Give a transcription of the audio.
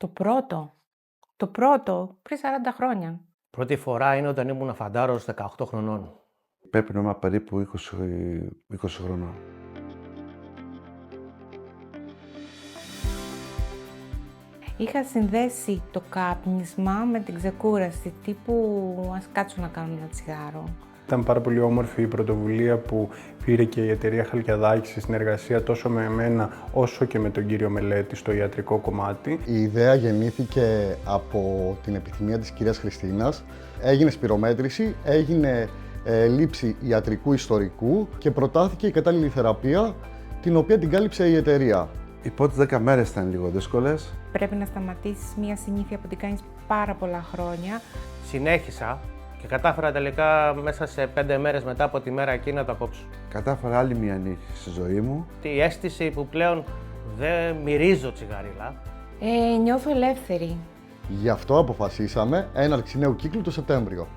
Το πρώτο πριν 40 χρόνια. Πρώτη φορά είναι όταν ήμουν φαντάρος 18 χρονών. Πρέπει να είμαι περίπου 20 χρονών. Είχα συνδέσει το κάπνισμα με την ξεκούραση, τύπου ας κάτσω να κάνω ένα τσιγάρο. Ήταν πάρα πολύ όμορφη η πρωτοβουλία που πήρε και η εταιρεία Χαλκιαδάκη σε συνεργασία τόσο με εμένα όσο και με τον κύριο Μελέτη στο ιατρικό κομμάτι. Η ιδέα γεννήθηκε από την επιθυμία της κυρίας Χριστίνας. Έγινε σπυρομέτρηση, έγινε λήψη ιατρικού ιστορικού και προτάθηκε η κατάλληλη θεραπεία, την οποία την κάλυψε η εταιρεία. Οι πρώτες 10 μέρες ήταν λίγο δύσκολες. Πρέπει να σταματήσεις μια συνήθεια που την κάνεις πάρα πολλά χρόνια. Συνέχισα και κατάφερα τελικά μέσα σε 5 μέρες μετά από τη μέρα εκείνη να το κόψω. Κατάφερα άλλη μια νύχη στη ζωή μου. Η αίσθηση που πλέον δεν μυρίζω τσιγαρίλα. Νιώθω ελεύθερη. Γι' αυτό αποφασίσαμε έναρξη νέου κύκλου το Σεπτέμβριο.